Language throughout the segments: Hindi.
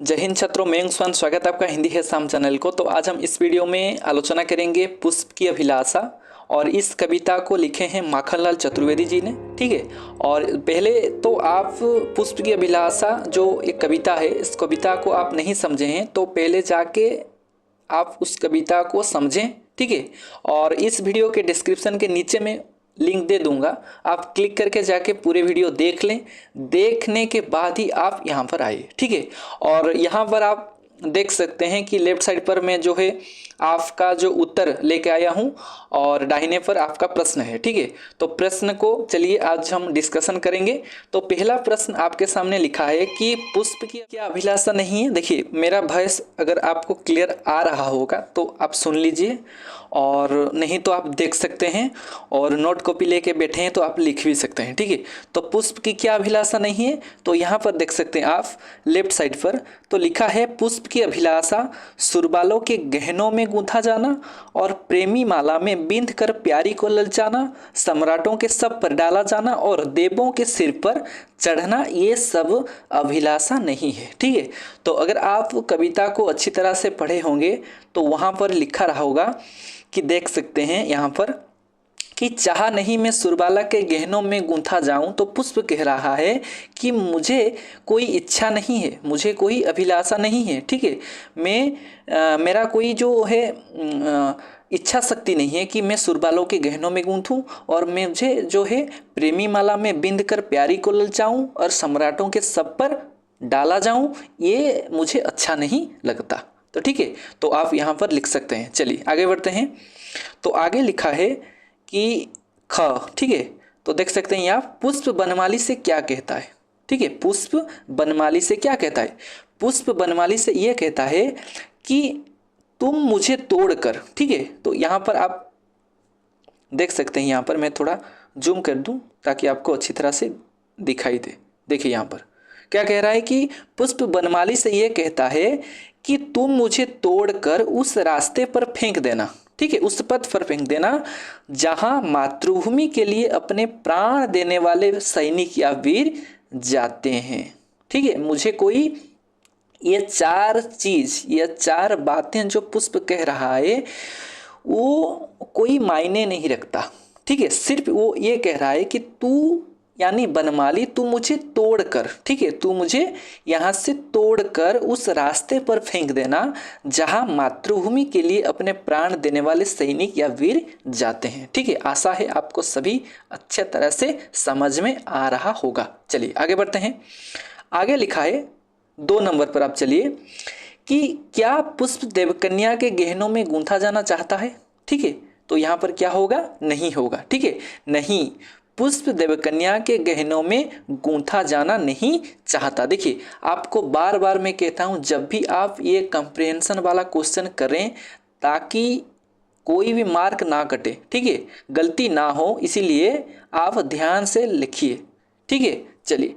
जय हिंद छात्रों, मैं स्वान स्वागत है आपका हिंदी है शाम चैनल को। तो आज हम इस वीडियो में आलोचना करेंगे पुष्प की अभिलाषा। और इस कविता को लिखे हैं माखनलाल चतुर्वेदी जी ने। ठीक है। और पहले तो आप पुष्प की अभिलाषा जो एक कविता है, इस कविता को आप नहीं समझे हैं तो पहले जाके आप उस कविता को समझें। ठीक है। और इस वीडियो के डिस्क्रिप्शन के नीचे में लिंक दे दूंगा, आप क्लिक करके जाके पूरे वीडियो देख लें। देखने के बाद ही आप यहाँ पर आइए। ठीक है। और यहाँ पर आप देख सकते हैं कि लेफ्ट साइड पर मैं जो है आपका जो उत्तर लेके आया हूँ और दाहिने पर आपका प्रश्न है। ठीक है। तो प्रश्न को चलिए आज हम डिस्कशन करेंगे। तो पहला प्रश्न आपके सामने लिखा है कि पुष्प की क्या अभिलाषा नहीं है। देखिए, मेरा वॉइस अगर आपको क्लियर आ रहा होगा तो आप सुन लीजिए, और नहीं तो आप देख सकते हैं, और नोट कॉपी लेके बैठे हैं तो आप लिख भी सकते हैं। ठीक है। तो पुष्प की क्या अभिलाषा नहीं है, तो यहाँ पर देख सकते हैं आप लेफ्ट साइड पर तो लिखा है पुष्प की अभिलाषा सुरबालों के गहनों में गूंथा जाना और प्रेमी माला में बिंध कर प्यारी को ललचाना, सम्राटों के सब पर डाला जाना और देवों के सिर पर चढ़ना, ये सब अभिलाषा नहीं है। ठीक है। तो अगर आप कविता को अच्छी तरह से पढ़े होंगे तो वहाँ पर लिखा रहा होगा कि देख सकते हैं यहाँ पर कि चाह नहीं मैं सुरबाला के गहनों में गूंथा जाऊं। तो पुष्प कह रहा है कि मुझे कोई इच्छा नहीं है, मुझे कोई अभिलाषा नहीं है। ठीक है। मेरा कोई जो है इच्छा शक्ति नहीं है कि मैं सुरबालों के गहनों में गूंथूं और मुझे जो है प्रेमी माला में बिंद कर प्यारी को ललचाऊं और सम्राटों के सब पर डाला जाऊं, ये मुझे अच्छा नहीं लगता। तो ठीक है। तो आप यहाँ पर लिख सकते हैं। चलिए आगे बढ़ते हैं। तो आगे लिखा है कि ख। ठीक है। तो देख सकते हैं यहाँ पुष्प बनमाली से क्या कहता है। ठीक है। पुष्प बनमाली से क्या कहता है। पुष्प बनमाली से यह कहता है कि तुम मुझे तोड़कर। ठीक है। तो यहाँ पर आप देख सकते हैं, यहाँ पर मैं थोड़ा जूम कर दूं ताकि आपको अच्छी तरह से दिखाई दे। देखिए यहाँ पर क्या कह रहा है कि पुष्प बनमाली से यह कहता है कि तुम मुझे तोड़कर उस रास्ते पर फेंक देना। ठीक है। उस पथ पर फेंक देना जहां मातृभूमि के लिए अपने प्राण देने वाले सैनिक या वीर जाते हैं। ठीक है। मुझे कोई ये चार बातें जो पुष्प कह रहा है वो कोई मायने नहीं रखता। ठीक है। सिर्फ वो ये कह रहा है कि तू यानी बनमाली तू मुझे तोड़कर, ठीक है, तू मुझे यहाँ से तोड़कर उस रास्ते पर फेंक देना जहाँ मातृभूमि के लिए अपने प्राण देने वाले सैनिक या वीर जाते हैं। ठीक है। आशा है आपको सभी अच्छे तरह से समझ में आ रहा होगा। चलिए आगे बढ़ते हैं। आगे लिखा है 2 नंबर पर आप चलिए कि क्या पुष्प देवकन्या के गहनों में गूंथा जाना चाहता है। ठीक है। तो यहाँ पर क्या होगा, नहीं होगा। ठीक है। नहीं, पुष्प देवकन्या के गहनों में गूंथा जाना नहीं चाहता। देखिए, आपको बार बार मैं कहता हूं जब भी आप ये कंप्रिहेंशन वाला क्वेश्चन करें ताकि कोई भी मार्क ना कटे, ठीक है, गलती ना हो, इसीलिए आप ध्यान से लिखिए। ठीक है। चलिए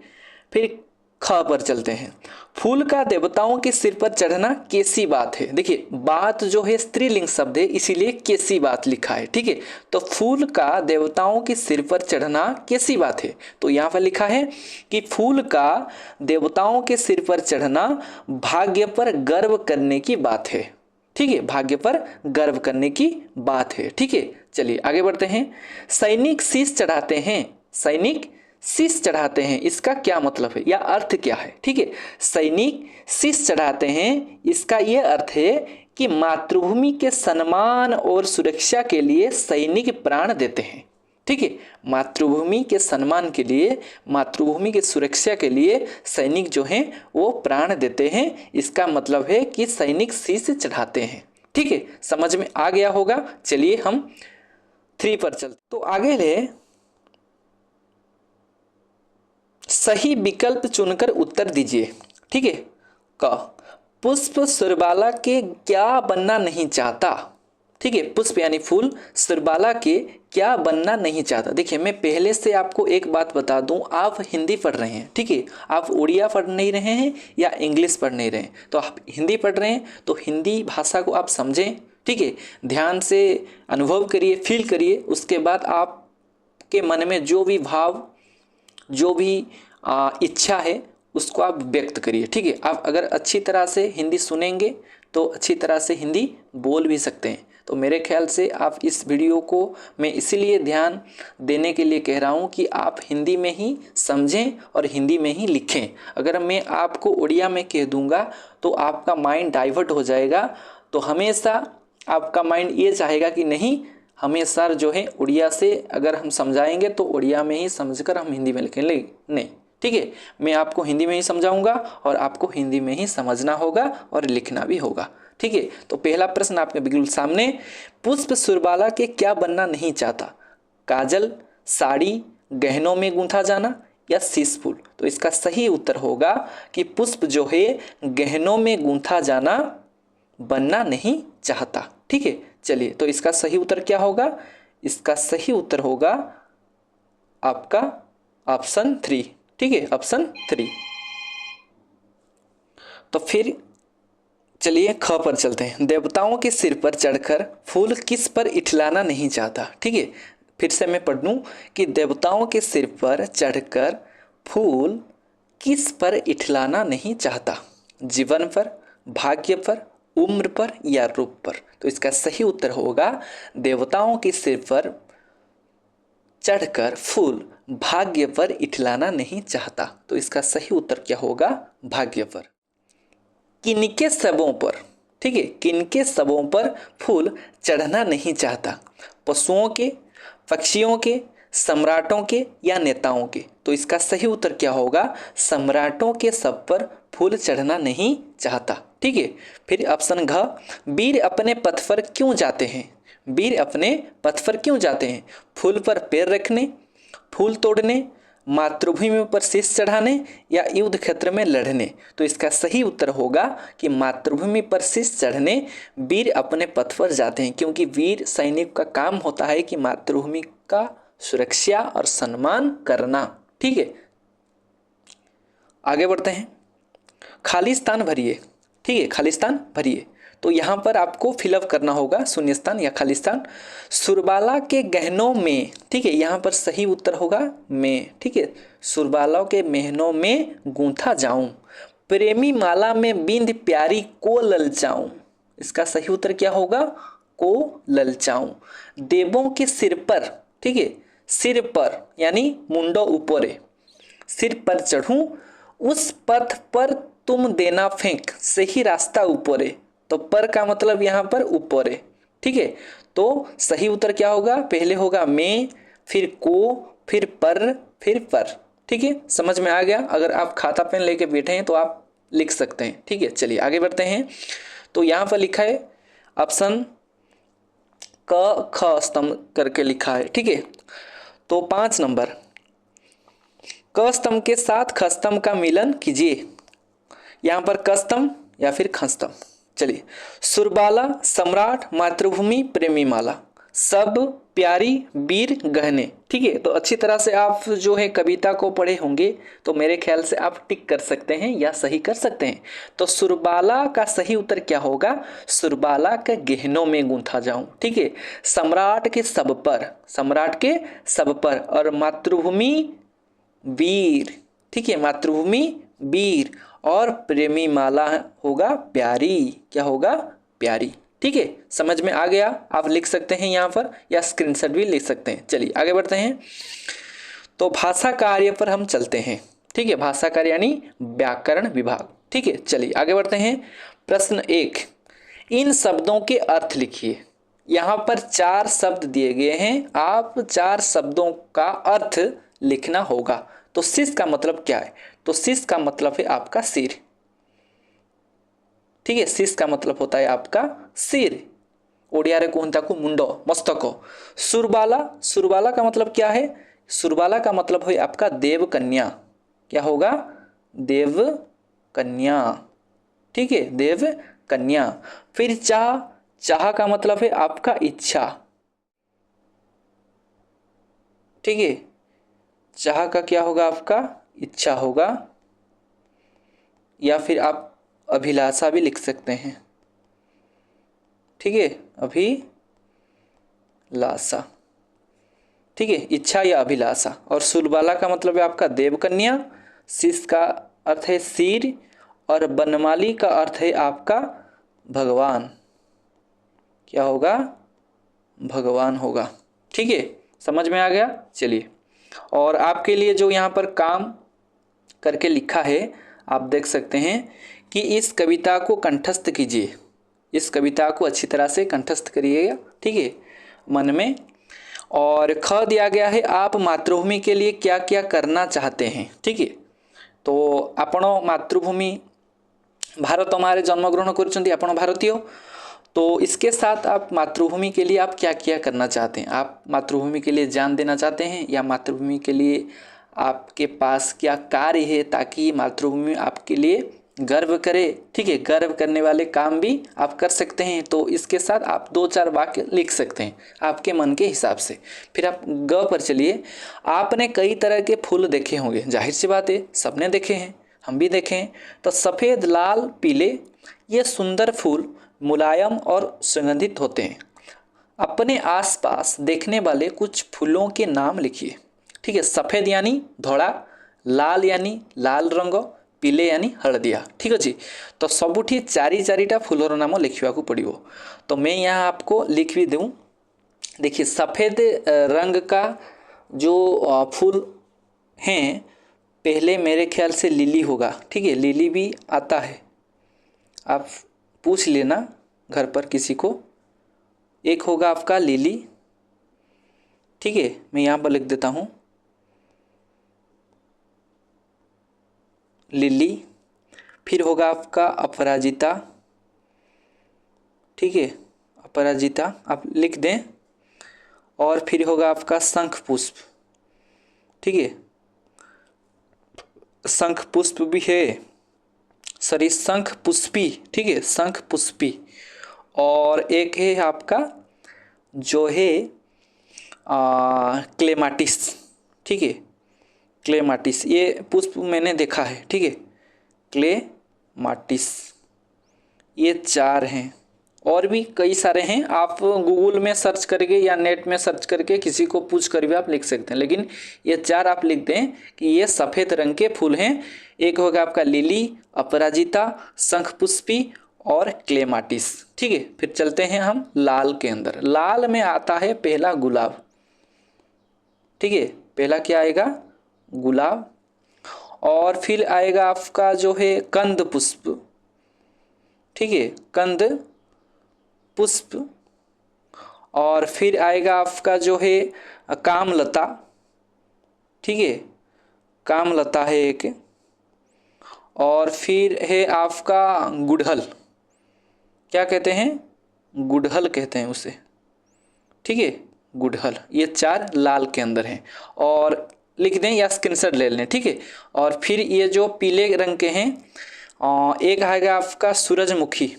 फिर ख पर चलते हैं। फूल का देवताओं के सिर पर चढ़ना कैसी बात है। देखिए, बात जो है स्त्रीलिंग शब्द है, इसीलिए कैसी बात लिखा है। ठीक है। तो फूल का देवताओं के सिर पर चढ़ना कैसी बात है। तो यहाँ पर लिखा है कि फूल का देवताओं के सिर पर चढ़ना भाग्य पर गर्व करने की बात है। ठीक है। भाग्य पर गर्व करने की बात है। ठीक है। चलिए आगे बढ़ते हैं। सैनिक शीश चढ़ाते हैं। सैनिक शीश चढ़ाते हैं, इसका क्या मतलब है या अर्थ क्या है। ठीक है। सैनिक शीश चढ़ाते हैं, इसका यह अर्थ है कि मातृभूमि के सम्मान और सुरक्षा के लिए सैनिक प्राण देते हैं। ठीक है। मातृभूमि के सम्मान के लिए, मातृभूमि की सुरक्षा के लिए सैनिक जो हैं वो प्राण देते हैं। इसका मतलब है कि सैनिक शीश चढ़ाते हैं। ठीक है। समझ में आ गया होगा। चलिए हम 3 पर चलते। तो आगे ले सही विकल्प चुनकर उत्तर दीजिए। ठीक है। क, पुष्प सुरबाला के क्या बनना नहीं चाहता। ठीक है। पुष्प यानी फूल सुरबाला के क्या बनना नहीं चाहता। देखिए, मैं पहले से आपको एक बात बता दूं, आप हिंदी पढ़ रहे हैं। ठीक है। आप उड़िया पढ़ नहीं रहे हैं या इंग्लिश पढ़ नहीं रहे हैं, तो आप हिंदी पढ़ रहे हैं तो हिंदी भाषा को आप समझें। ठीक है। ध्यान से अनुभव करिए, फील करिए, उसके बाद आपके मन में जो भी भाव, जो भी इच्छा है उसको आप व्यक्त करिए। ठीक है, आप अगर अच्छी तरह से हिंदी सुनेंगे तो अच्छी तरह से हिंदी बोल भी सकते हैं। तो मेरे ख्याल से आप इस वीडियो को मैं इसीलिए ध्यान देने के लिए कह रहा हूँ कि आप हिंदी में ही समझें और हिंदी में ही लिखें। अगर मैं आपको उड़िया में कह दूँगा तो आपका माइंड डाइवर्ट हो जाएगा। तो हमेशा आपका माइंड ये चाहेगा कि नहीं, हमें सर जो है उड़िया से अगर हम समझाएंगे तो उड़िया में ही समझकर हम हिंदी में लिखेंगे। नहीं, ठीक है, मैं आपको हिंदी में ही समझाऊंगा और आपको हिंदी में ही समझना होगा और लिखना भी होगा। ठीक है, तो पहला प्रश्न आपके बिल्कुल सामने, पुष्प सुरबाला के क्या बनना नहीं चाहता? काजल, साड़ी, गहनों में गूंथा जाना या शीश फूल? तो इसका सही उत्तर होगा कि पुष्प जो है गहनों में गूंथा जाना बनना नहीं चाहता। ठीक है, चलिए, तो इसका सही उत्तर क्या होगा? इसका सही उत्तर होगा आपका ऑप्शन 3। ठीक है, ऑप्शन 3। तो फिर चलिए ख पर चलते हैं। देवताओं के सिर पर चढ़कर फूल किस पर इठलाना नहीं चाहता? ठीक है, फिर से मैं पढ़ दूं कि देवताओं के सिर पर चढ़कर फूल किस पर इठलाना नहीं चाहता? जीवन पर, भाग्य पर, उम्र पर या रूप पर? तो इसका सही उत्तर होगा देवताओं के सिर पर चढ़कर फूल भाग्य पर इठलाना नहीं चाहता। तो इसका सही उत्तर क्या होगा? भाग्य पर। किनके शवों पर, ठीक है, किनके शवों पर फूल चढ़ना नहीं चाहता? पशुओं के, पक्षियों के, सम्राटों के या नेताओं के? तो इसका सही उत्तर क्या होगा? सम्राटों के शव पर फूल चढ़ना नहीं चाहता। ठीक है, फिर ऑप्शन घ, वीर अपने पथ पर क्यों जाते हैं? वीर अपने पथ पर क्यों जाते हैं? फूल पर पैर रखने, फूल तोड़ने, मातृभूमि पर शीश चढ़ाने या युद्ध क्षेत्र में लड़ने? तो इसका सही उत्तर होगा कि मातृभूमि पर शीश चढ़ने वीर अपने पथ पर जाते हैं, क्योंकि वीर सैनिक का काम होता है कि मातृभूमि का सुरक्षा और सम्मान करना। ठीक है, आगे बढ़ते हैं। खालिस्तान भरिए। ठीक है, खालिस्तान भरिए। तो यहाँ पर आपको फिलअप करना होगा शून्यस्थान या खालिस्तान। सुरबाला के गहनों में, ठीक है, यहाँ पर सही उत्तर होगा में। ठीक है, सुरबाला के मेहनों में गूंथा जाऊं, प्रेमी माला में बिंद प्यारी को ललचाऊं। इसका सही उत्तर क्या होगा? को ललचाऊं। देवों के सिर पर, ठीक है, सिर पर यानी मुंडो ऊपरे, सिर पर चढ़ूं, उस पथ पर तुम देना फेंक, सही रास्ता ऊपरे। तो पर का मतलब यहाँ पर ऊपर है। ठीक है, तो सही उत्तर क्या होगा? पहले होगा में, फिर को, फिर पर। ठीक है, समझ में आ गया? अगर आप खाता पेन लेके बैठे हैं तो आप लिख सकते हैं। ठीक है, चलिए आगे बढ़ते हैं। तो यहाँ पर लिखा है ऑप्शन क ख स्तंभ करके लिखा है। ठीक है, तो 5 नंबर, क स्तंभ के साथ ख स्तंभ का मिलन कीजिए। यहाँ पर क स्तंभ या फिर ख स्तंभ। चलिए, सुरबाला, सम्राट, मातृभूमि, प्रेमी माला, सब, प्यारी, वीर, गहने। ठीक है, तो अच्छी तरह से आप जो है कविता को पढ़े होंगे तो मेरे ख्याल से आप टिक कर सकते हैं या सही कर सकते हैं। तो सुरबाला का सही उत्तर क्या होगा? सुरबाला के गहनों में गूंथा जाऊं। ठीक है, सम्राट के सब पर, सम्राट के सब पर, और मातृभूमि वीर। ठीक है, मातृभूमि वीर, और प्रेमी माला होगा प्यारी। क्या होगा? प्यारी। ठीक है, समझ में आ गया? आप लिख सकते हैं यहाँ पर या स्क्रीनशॉट भी ले सकते हैं। चलिए आगे बढ़ते हैं। तो भाषा कार्य पर हम चलते हैं। ठीक है, भाषा कार्य यानी व्याकरण विभाग। ठीक है, चलिए आगे बढ़ते हैं। प्रश्न 1, इन शब्दों के अर्थ लिखिए। यहाँ पर 4 शब्द दिए गए हैं, आप 4 शब्दों का अर्थ लिखना होगा। तो शीश का मतलब क्या है? तो शीश का मतलब है आपका सिर। ठीक है, शीश का मतलब होता है आपका सिर। ओडियारे कुहंताकु मुंडो मस्तको। सुरबाला, सुरबाला का मतलब क्या है? सुरबाला का मतलब है आपका देव कन्या। क्या होगा? देव कन्या। ठीक है, देव कन्या। फिर चाह, चाह का मतलब है आपका इच्छा। ठीक है, चाह का क्या होगा? आपका इच्छा होगा, या फिर आप अभिलाषा भी लिख सकते हैं। ठीक है, अभिलाषा। ठीक है, इच्छा या अभिलाषा। और सुरबाला का मतलब है आपका देवकन्या, शीश का अर्थ है सिर और बनमाली का अर्थ है आपका भगवान। क्या होगा? भगवान होगा। ठीक है, समझ में आ गया। चलिए, और आपके लिए जो यहाँ पर काम करके लिखा है आप देख सकते हैं कि इस कविता को कंठस्थ कीजिए। इस कविता को अच्छी तरह से कंठस्थ करिएगा, ठीक है, मन में। और ख दिया गया है आप मातृभूमि के लिए क्या क्या करना चाहते हैं। ठीक है, तो आपण मातृभूमि भारत हमारे जन्मग्रहण कर आपण भारतीय, तो इसके साथ आप मातृभूमि के लिए आप क्या क्या करना चाहते हैं। आप मातृभूमि के लिए जान देना चाहते हैं या मातृभूमि के लिए आपके पास क्या कार्य है ताकि मातृभूमि आपके लिए गर्व करे। ठीक है, गर्व करने वाले काम भी आप कर सकते हैं। तो इसके साथ आप 2-4 वाक्य लिख सकते हैं आपके मन के हिसाब से। फिर आप ग पर चलिए। आपने कई तरह के फूल देखे होंगे, जाहिर सी बात है सबने देखे हैं, हम भी देखे हैं। तो सफ़ेद, लाल, पीले ये सुंदर फूल मुलायम और सुगंधित होते हैं। अपने आसपास देखने वाले कुछ फूलों के नाम लिखिए। ठीक है, सफ़ेद यानी धड़ा, लाल यानी लाल रंग, पीले यानी हलदिया। ठीक अच्छे, तो सबुठी चारिटा फूलर नाम लिखा पड़ो। तो मैं यहाँ आपको लिख भी दूँ। देखिए, सफ़ेद रंग का जो फूल हैं, पहले मेरे ख्याल से लिली होगा। ठीक है, लिली भी आता है, आप पूछ लेना घर पर किसी को। एक होगा आपका लिली। ठीक है, मैं यहाँ पर लिख देता हूँ लिली। फिर होगा आपका अपराजिता। ठीक है, अपराजिता आप लिख दें। और फिर होगा आपका शंख पुष्प। ठीक है, शंख पुष्प भी है, सॉरी शंख पुष्पी। ठीक है, शंख पुष्पी। और एक है आपका जो है क्लेमाटिस। ठीक है, क्लेमाटिस ये पुष्प मैंने देखा है। ठीक है, क्लेमाटिस। ये 4 हैं, और भी कई सारे हैं। आप गूगल में सर्च करके या नेट में सर्च करके किसी को पूछ कर भी आप लिख सकते हैं, लेकिन ये 4 आप लिख दें कि ये सफ़ेद रंग के फूल हैं। एक होगा आपका लिली, अपराजिता, शंखपुष्पी और क्लेमाटिस। ठीक है, फिर चलते हैं हम लाल के अंदर। लाल में आता है पहला गुलाब। ठीक है, पहला क्या आएगा? गुलाब। और फिर आएगा आपका जो है कंद पुष्प। ठीक है, कंद पुष्प। और फिर आएगा आपका जो है कामलता। ठीक है, कामलता है एक। और फिर है आपका गुड़हल। क्या कहते हैं? गुड़हल कहते हैं उसे। ठीक है, गुड़हल। ये 4 लाल के अंदर हैं, और लिख दें या स्क्रीनशॉट ले लें। ठीक है, और फिर ये जो पीले रंग के हैं, एक आएगा आपका सूरजमुखी।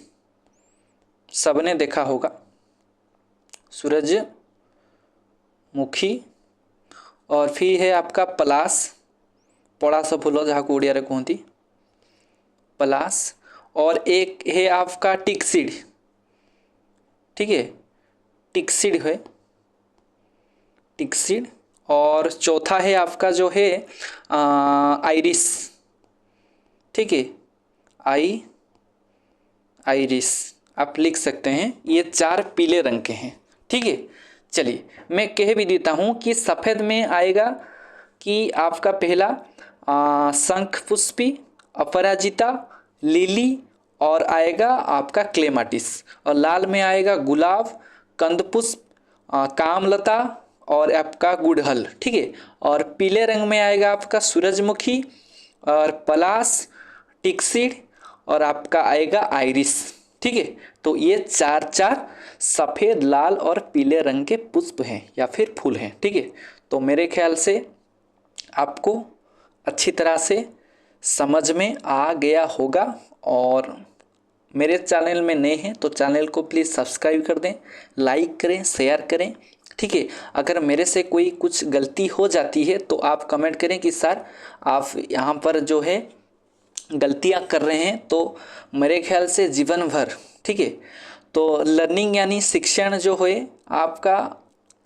सबने देखा होगा सूरजमुखी। और फिर है आपका पलाश, पड़ास फूल जहाँ को ओडिया रे कहती पलाश। और एक है आपका टिक्सिड। ठीक है, टिक्सिड है, टिक्सिड। और चौथा है आपका जो है आइरिस। ठीक है, आइरिस आप लिख सकते हैं। ये 4 पीले रंग के हैं। ठीक है, चलिए मैं कह भी देता हूँ कि सफ़ेद में आएगा कि आपका पहला शंखपुष्पी, अपराजिता, लिली और आएगा आपका क्लेमाटिस। और लाल में आएगा गुलाब, कंदपुष्प, कामलता और आपका गुड़हल। ठीक है, और पीले रंग में आएगा आपका सूरजमुखी और पलाश, टिक्सिड और आपका आएगा आइरिस। ठीक है, तो ये 4 सफ़ेद, लाल और पीले रंग के पुष्प हैं या फिर फूल हैं। ठीक है, तो मेरे ख्याल से आपको अच्छी तरह से समझ में आ गया होगा। और मेरे चैनल में नए हैं तो चैनल को प्लीज़ सब्सक्राइब कर दें, लाइक करें, शेयर करें। ठीक है, अगर मेरे से कोई कुछ गलती हो जाती है तो आप कमेंट करें कि सर आप यहाँ पर जो है गलतियाँ कर रहे हैं, तो मेरे ख्याल से जीवन भर। ठीक है, तो लर्निंग यानी शिक्षण जो है आपका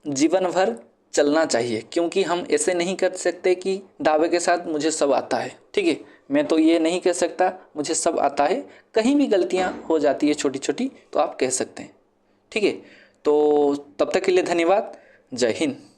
जीवन भर चलना चाहिए, क्योंकि हम ऐसे नहीं कर सकते कि दावे के साथ मुझे सब आता है। ठीक है, मैं तो ये नहीं कह सकता मुझे सब आता है, कहीं भी गलतियाँ हो जाती है छोटी छोटी, तो आप कह सकते हैं। ठीक है, तो तब तक के लिए धन्यवाद। जय हिंद।